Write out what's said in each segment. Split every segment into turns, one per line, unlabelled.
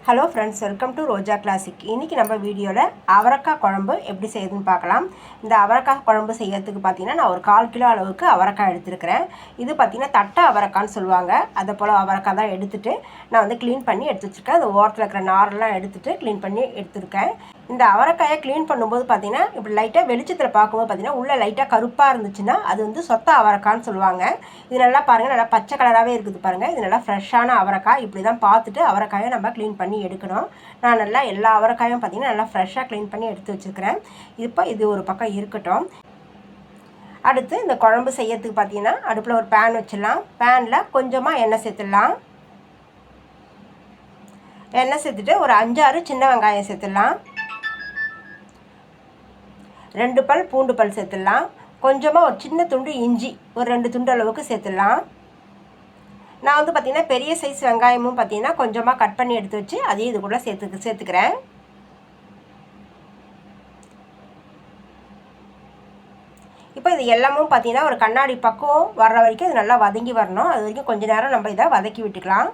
Hello friends, welcome to Roja classic. இன்றைக்கி நம்ம வீடியோவில் அவரைக்காய் குழம்பு எப்படி செய்யுதுன்னு பார்க்கலாம். இந்த அவரைக்காய் குழம்பு செய்யறதுக்கு பார்த்தீங்கன்னா நான் ஒரு 1/4 கிலோ அளவுக்கு அவரைக்காய் எடுத்துருக்கிறேன். இது பார்த்திங்கன்னா தட்டை அவரைக்கான்னு சொல்லுவாங்க. அதை போல் அவரைக்காய் தான் எடுத்துகிட்டு நான் வந்து க்ளீன் பண்ணி எடுத்து வச்சுருக்கேன். அது ஓரத்தில் இருக்கிற நாரெல்லாம் எடுத்துகிட்டு க்ளீன் பண்ணி எடுத்துருக்கேன். இந்த அவரைக்காயை க்ளீன் பண்ணும்போது பார்த்திங்கன்னா இப்படி லைட்டாக வெளிச்சத்தில் பார்க்கும்போது பார்த்திங்கன்னா உள்ளே லைட்டாக கருப்பாக இருந்துச்சுன்னா அது வந்து சொத்த அவரைக்கான்னு சொல்லுவாங்க. இது நல்லா பாருங்கள், நல்லா பச்சை கலராகவே இருக்குது பாருங்கள். இது நல்லா ஃப்ரெஷ்ஷான அவரைக்காய். இப்படி தான் பார்த்துட்டு அவரைக்காயை நம்ம க்ளீன் பண்ணி எடுக்கணும். நான் நல்லா எல்லா அவரைக்காயும் பார்த்திங்கன்னா நல்லா ஃப்ரெஷ்ஷாக க்ளீன் பண்ணி எடுத்து வச்சுருக்கிறேன். இப்போ இது ஒரு பக்கம் இருக்கட்டும். அடுத்து இந்த குழம்பு செய்யறதுக்கு பார்த்திங்கன்னா அடுப்பில் ஒரு பேன் வச்சிடலாம். பேனில் கொஞ்சமாக எண்ணெய் சேர்த்துடலாம். எண்ணெய் சேர்த்துட்டு ஒரு 5-6 சின்ன வெங்காயம் சேர்த்துடலாம். 2 பல் பூண்டு பல் சேர்த்துடலாம். கொஞ்சமாக ஒரு சின்ன துண்டு இஞ்சி ஒரு 2 துண்டு அளவுக்கு சேர்த்துடலாம். நான் வந்து பார்த்திங்கன்னா பெரிய சைஸ் வெங்காயமும் பார்த்திங்கன்னா கொஞ்சமாக கட் பண்ணி எடுத்து வச்சு அதையும் இது கூட சேர்த்துக்கிறேன். இப்போ இது எல்லாமும் பார்த்திங்கன்னா ஒரு கண்ணாடி பக்கம் வர்ற வரைக்கும் இது நல்லா வதங்கி வரணும். அது வரைக்கும் கொஞ்சம் நேரம் நம்ம இதை வதக்கி விட்டுக்கலாம்.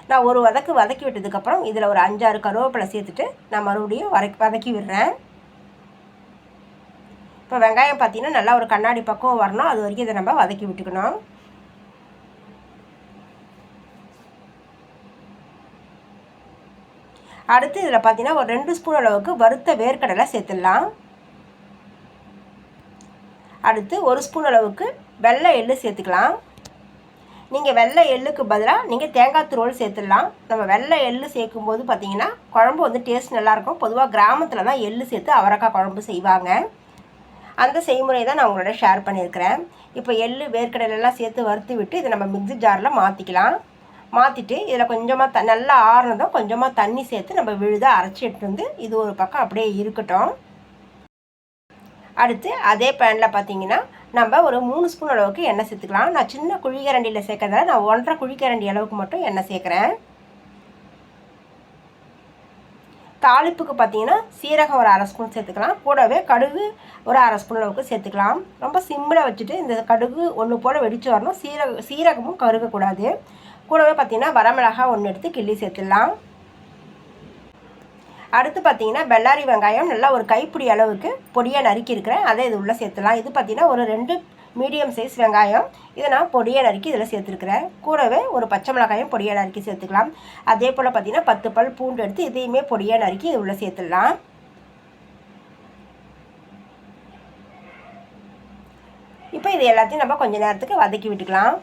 நான் ஒரு வதக்கி விட்டதுக்கப்புறம் இதில் ஒரு 5-6 கருவேப்பிலை சேர்த்துட்டு நான் மறுபடியும் வதக்கி விடுறேன். இப்போ வெங்காயம் பார்த்திங்கன்னா நல்லா ஒரு கண்ணாடி பக்கம் வரணும். அது வரைக்கும் இதை நம்ம வதக்கி விட்டுக்கணும். அடுத்து இதில் பார்த்திங்கன்னா ஒரு 2 ஸ்பூன் அளவுக்கு வறுத்த வேர்க்கடலை சேர்த்துடலாம். அடுத்து 1 ஸ்பூன் அளவுக்கு வெள்ளை எள்ளு சேர்த்துக்கலாம். நீங்கள் வெள்ளை எள்ளுக்கு பதிலாக நீங்கள் தேங்காய் துருவல் சேர்த்துடலாம். நம்ம வெள்ளை எள்ளு சேர்க்கும்போது பார்த்திங்கன்னா குழம்பு வந்து டேஸ்ட் நல்லாயிருக்கும். பொதுவாக கிராமத்தில் தான் எள்ளு சேர்த்து அவரைக்காய் குழம்பு செய்வாங்க. அந்த செய்முறை தான் நான் உங்களோட ஷேர் பண்ணியிருக்கிறேன். இப்போ எள்ளு வேர்க்கடலைலாம் சேர்த்து வறுத்து விட்டு இதை நம்ம மிக்ஸி ஜாரில் மாற்றிக்கலாம். மாற்றிட்டு இதில் கொஞ்சமாக நல்லா ஆறுனதும் கொஞ்சமாக தண்ணி சேர்த்து நம்ம விழுதாக அரைச்சி எடுத்து வந்து இது ஒரு பக்கம் அப்படியே இருக்கட்டும். அடுத்து அதே பேனில் பார்த்திங்கன்னா நம்ம ஒரு 3 ஸ்பூன் அளவுக்கு எண்ணெய் சேர்த்துக்கலாம். நான் சின்ன குழிக்கரண்டியில் சேர்க்கறதால நான் 1.5 குழிக்கரண்டி அளவுக்கு மட்டும் எண்ணெய் சேர்க்குறேன். தாளிப்புக்கு பார்த்திங்கன்னா சீரகம் ஒரு 1/2 ஸ்பூன் சேர்த்துக்கலாம். கூடவே கடுகு ஒரு 1/2 ஸ்பூன் அளவுக்கு சேர்த்துக்கலாம். ரொம்ப சிம்மில் வச்சுட்டு இந்த கடுகு ஒன்று போல் வெடித்து வரணும். சீரகமும் கருகக்கூடாது. கூடவே பார்த்திங்கன்னா வரமிளகாய் 1 எடுத்து கிள்ளி சேர்த்துடலாம். அடுத்து பார்த்திங்கன்னா பெல்லாரி வெங்காயம் நல்லா ஒரு கைப்பிடி அளவுக்கு பொடியாக நறுக்கி இருக்கிறேன். அதை இது உள்ளே சேர்த்துலாம். இது பார்த்திங்கன்னா ஒரு 2 மீடியம் சைஸ் வெங்காயம். இதை நான் பொடியாக நறுக்கி இதில் சேர்த்துருக்குறேன். கூடவே ஒரு பச்சை மிளகாயும் பொடியாக நறுக்கி சேர்த்துக்கலாம். அதே போல் பார்த்திங்கன்னா 10 பல் பூண்டு எடுத்து இதையுமே பொடியாக நறுக்கி இது உள்ளே சேர்த்துடலாம். இப்போ இது எல்லாத்தையும் நம்ம கொஞ்சம் நேரத்துக்கு வதக்கி விட்டுக்கலாம்.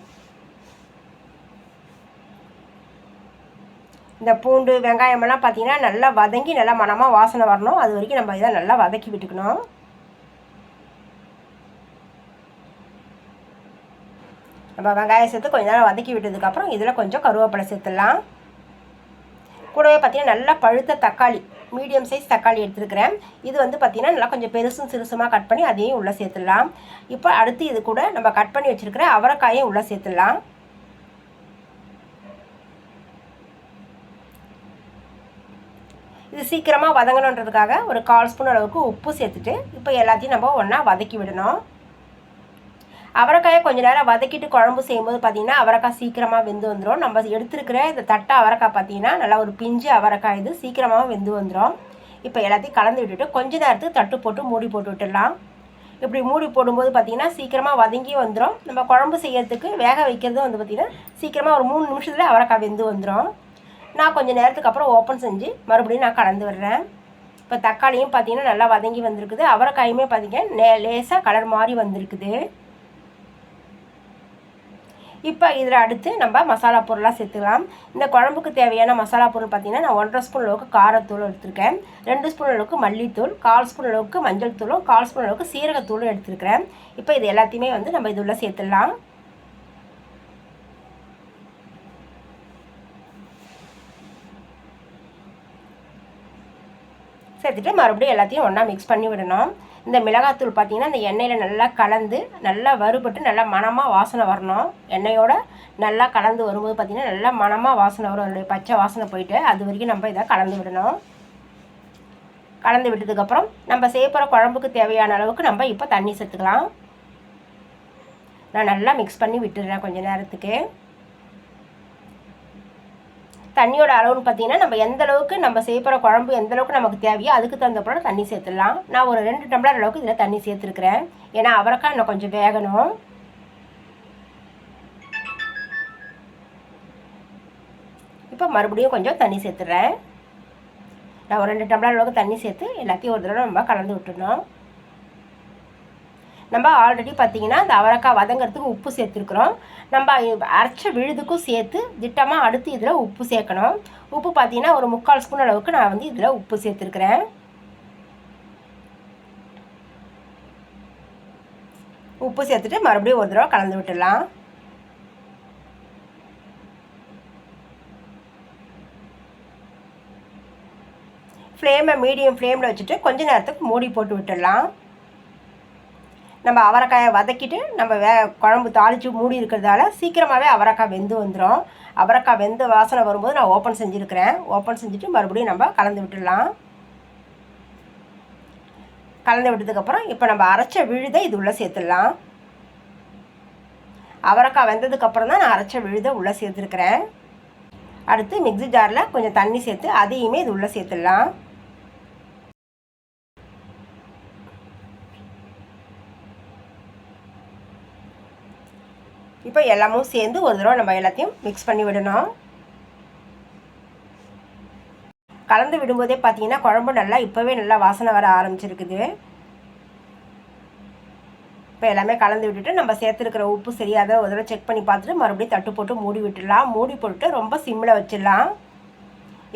இந்த பூண்டு வெங்காயமெல்லாம் பார்த்திங்கன்னா நல்லா வதங்கி நல்லா மணமாக வாசனை வரணும். அது வரைக்கும் நம்ம இதை நல்லா வதக்கி விட்டுக்கணும். நம்ம வெங்காயம் சேர்த்து கொஞ்சம் நேரம் வதக்கி விட்டதுக்கப்புறம் இதில் கொஞ்சம் கருவேப்பிலை சேர்த்துடலாம். கூடவே பார்த்திங்கன்னா நல்லா பழுத்த தக்காளி மீடியம் சைஸ் தக்காளி எடுத்துருக்கிறேன். இது வந்து பார்த்திங்கன்னா நல்லா கொஞ்சம் பெருசும் சிறுசுமாக கட் பண்ணி அதையும் உள்ளே சேர்த்துடலாம். இப்போ அடுத்து இது கூட நம்ம கட் பண்ணி வச்சுருக்கிற அவரைக்காயும் உள்ளே சேர்த்துடலாம். இது சீக்கிரமாக வதங்கணுன்றதுக்காக ஒரு 1/4 ஸ்பூன் அளவுக்கு உப்பு சேர்த்துட்டு இப்போ எல்லாத்தையும் நம்ம ஒன்றா வதக்கி விடணும். அவரைக்காயை கொஞ்சம் நேரம் வதக்கிட்டு குழம்பு செய்யும்போது பார்த்திங்கன்னா அவரைக்காய் சீக்கிரமாக வெந்து வந்துடும். நம்ம எடுத்துருக்கிற இந்த தட்டை அவரைக்காய் பார்த்திங்கன்னா நல்லா ஒரு பிஞ்சு அவரைக்காய், இது சீக்கிரமாக வெந்து வந்துடும். இப்போ எல்லாத்தையும் கலந்து விட்டுட்டு கொஞ்ச நேரத்துக்கு தட்டு போட்டு மூடி போட்டு விட்டுடலாம். இப்படி மூடி போடும்போது பார்த்திங்கன்னா சீக்கிரமாக வதங்கி வந்துடும். நம்ம குழம்பு செய்யறதுக்கு வேக வைக்கிறது வந்து பார்த்திங்கன்னா சீக்கிரமாக ஒரு 3 நிமிஷத்தில் அவரைக்காய் வெந்து வந்துடும். நான் கொஞ்சம் நேரத்துக்கு அப்புறம் ஓப்பன் செஞ்சு மறுபடியும் நான் கலந்து விடுறேன். இப்போ தக்காளியும் பார்த்திங்கன்னா நல்லா வதங்கி வந்திருக்குது. அவரைக்காயுமே பார்த்திங்கன்னா லேசாக கலர் மாறி வந்திருக்குது. இப்போ இதில் அடுத்து நம்ம மசாலா பொருளாக சேர்த்துக்கலாம். இந்த குழம்புக்கு தேவையான மசாலா பொருள் பார்த்திங்கன்னா நான் 1.5 ஸ்பூன் அளவுக்கு காரத்தூள் எடுத்துருக்கேன். 2 ஸ்பூன் அளவுக்கு மல்லித்தூள், 1/4 ஸ்பூன் அளவுக்கு மஞ்சள் தூளும், 1/4 ஸ்பூன் அளவுக்கு சீரகத்தூளும் எடுத்துருக்கிறேன். இப்போ இது எல்லாத்தையுமே வந்து நம்ம இது உள்ள சேர்த்துடலாம். சேர்த்துட்டு மறுபடியும் எல்லாத்தையும் ஒன்றா மிக்ஸ் பண்ணி விடணும். இந்த மிளகாத்தூள் பார்த்திங்கன்னா இந்த எண்ணெயில் நல்லா கலந்து நல்லா வறுபட்டு நல்லா மணமாக வாசனை வரணும். எண்ணெயோட நல்லா கலந்து வரும்போது பார்த்திங்கன்னா நல்லா மணமாக வாசனை வரும். அதோடைய பச்சை வாசனை போயிட்டு அது வரைக்கும் நம்ம இதை கலந்து விடணும். கலந்து விட்டதுக்கப்புறம் நம்ம செய்ய போகிற குழம்புக்கு தேவையான அளவுக்கு நம்ம இப்போ தண்ணி சேர்த்துக்கலாம். நான் நல்லா மிக்ஸ் பண்ணி விட்டுடுறேன் கொஞ்சம் நேரத்துக்கு. தண்ணியோட அளவுன்னு பார்த்தீங்கன்னா நம்ம எந்த அளவுக்கு நம்ம செய்ய போகிற குழம்பு எந்த அளவுக்கு நமக்கு தேவையோ அதுக்கு தகுந்த போல தண்ணி சேர்த்துடலாம். நான் ஒரு 2 டம்ளர் அளவுக்கு இதில் தண்ணி சேர்த்துருக்குறேன். ஏன்னா அவரைக்காய் இன்னும் கொஞ்சம் வேகணும். இப்போ மறுபடியும் கொஞ்சம் தண்ணி சேர்த்துடுறேன். நான் ஒரு 2 டம்ளர் அளவுக்கு தண்ணி சேர்த்து எல்லாத்தையும் ஒரு தடவை நம்ம கலந்து விட்டுடணும். நம்ம ஆல்ரெடி பார்த்திங்கன்னா இந்த அவரைக்காய் வதங்கிறதுக்கு உப்பு சேர்த்துருக்குறோம். நம்ம அரைச்ச விழுதுக்கும் சேர்த்து திட்டமாக அடுத்து இதில் உப்பு சேர்க்கணும். உப்பு பார்த்திங்கன்னா ஒரு 3/4 ஸ்பூன் அளவுக்கு நான் வந்து இதில் உப்பு சேர்த்துருக்குறேன். உப்பு சேர்த்துட்டு மறுபடியும் ஒரு தடவை கலந்து விட்டுடலாம். ஃப்ளேமை மீடியம் ஃப்ளேமில் வச்சுட்டு கொஞ்ச நேரத்துக்கு மூடி போட்டு விட்டுடலாம். நம்ம அவரைக்காயை வதக்கிட்டு நம்ம குழம்பு தாளித்து மூடி இருக்கிறதால சீக்கிரமாகவே அவரைக்காய் வெந்து வந்துடும். அவரைக்காய் வெந்து வாசனை வரும்போது நான் ஓப்பன் செஞ்சுருக்கிறேன். ஓப்பன் செஞ்சுட்டு மறுபடியும் நம்ம கலந்து விட்டுடலாம். கலந்து விட்டதுக்கப்புறம் இப்போ நம்ம அரைச்ச விழுதை இது உள்ளே சேர்த்துடலாம். அவரைக்காய் வெந்ததுக்கப்புறம் தான் நான் அரைச்ச விழுதை உள்ளே சேர்த்துருக்கிறேன். அடுத்து மிக்ஸி ஜாரில் கொஞ்சம் தண்ணி சேர்த்து அதையுமே இது உள்ளே சேர்த்துடலாம். இப்போ எல்லாமும் சேர்ந்து ஒரு தடவை நம்ம எல்லாத்தையும் மிக்ஸ் பண்ணி விடணும். கலந்து விடும்போதே பார்த்தீங்கன்னா குழம்பு நல்லா இப்போவே நல்லா வாசனை வர ஆரம்பிச்சிருக்குது. இப்போ எல்லாமே கலந்து விட்டுட்டு நம்ம சேர்த்துருக்கிற உப்பு சரியாத ஒரு தடவை செக் பண்ணி பார்த்துட்டு மறுபடியும் தட்டு போட்டு மூடி விட்டுடலாம். மூடி போட்டு ரொம்ப சிம்மில் வச்சிடலாம்.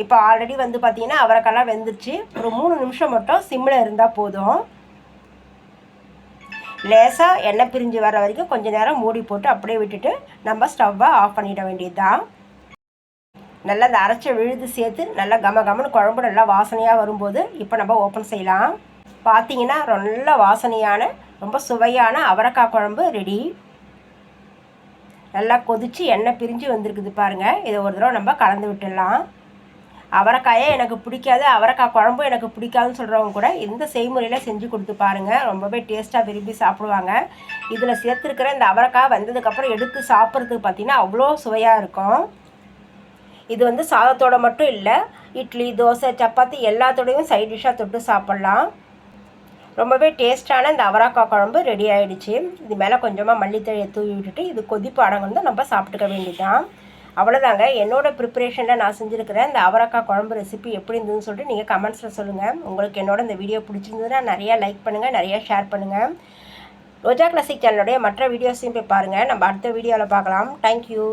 இப்போ ஆல்ரெடி வந்து பார்த்திங்கன்னா அவரைக்காய்லாம் வெந்துருச்சு. ஒரு 3 நிமிஷம் மட்டும் சிம்மில் இருந்தால் போதும். லேசாக எண்ணெய் பிரிஞ்சு வர வரைக்கும் கொஞ்சம் நேரம் மூடி போட்டு அப்படியே விட்டுட்டு நம்ம ஸ்டவ்வை ஆஃப் பண்ணிட வேண்டியது தான். நல்லா இந்த அரைச்ச விழுது சேர்த்து நல்லா கமன்னு குழம்பு நல்லா வாசனையாக வரும்போது இப்போ நம்ம ஓப்பன் செய்யலாம். பார்த்தீங்கன்னா நல்ல வாசனையான ரொம்ப சுவையான அவரைக்காய் குழம்பு ரெடி. நல்லா கொதித்து எண்ணெய் பிரிஞ்சு வந்திருக்குது பாருங்கள். இதை ஒரு தடவை நம்ம கலந்து விட்டுடலாம். அவரைக்காயே எனக்கு பிடிக்காது, அவரைக்காய் குழம்பும் எனக்கு பிடிக்காதுன்னு சொல்கிறவங்க கூட இந்த செய்முறையில் செஞ்சு கொடுத்து பாருங்கள். ரொம்பவே டேஸ்ட்டாக விரும்பி சாப்பிடுவாங்க. இதில் சேர்த்துருக்கிற இந்த அவரைக்காய் வந்ததுக்கப்புறம் எடுத்து சாப்பிட்றதுக்கு பார்த்திங்கன்னா அவ்வளோ சுவையாக இருக்கும். இது வந்து சாதத்தோடு மட்டும் இல்லை, இட்லி, தோசை, சப்பாத்தி எல்லாத்தோடையும் சைட் டிஷ்ஷாக தொட்டு சாப்பிட்லாம். ரொம்பவே டேஸ்ட்டான இந்த அவரைக்காய் குழம்பு ரெடி ஆகிடுச்சு. இது மேலே கொஞ்சமாக மல்லித்தழையை தூவி விட்டுட்டு இது கொதிப்பு அடங்கணும் நம்ம சாப்பிட்டுக்க வேண்டியதுதான். அவ்வளோதாங்க. என்னோடய ப்ரிப்பரேஷனில் நான் செஞ்சுருக்கிறேன் இந்த அவரைக்காய் குழம்பு ரெசிபி எப்படி இருந்ததுன்னு சொல்லிட்டு நீங்கள் கமெண்ட்ஸில் சொல்லுங்கள். உங்களுக்கு என்னோட இந்த வீடியோ பிடிச்சிருந்ததுன்னா நிறையா லைக் பண்ணுங்கள், நிறையா ஷேர் பண்ணுங்கள். ரோஜா கிளாசிக் சேனலுடைய மற்ற வீடியோஸையும் போய் பாருங்கள். நம்ம அடுத்த வீடியோவில் பார்க்கலாம். தேங்க்யூ.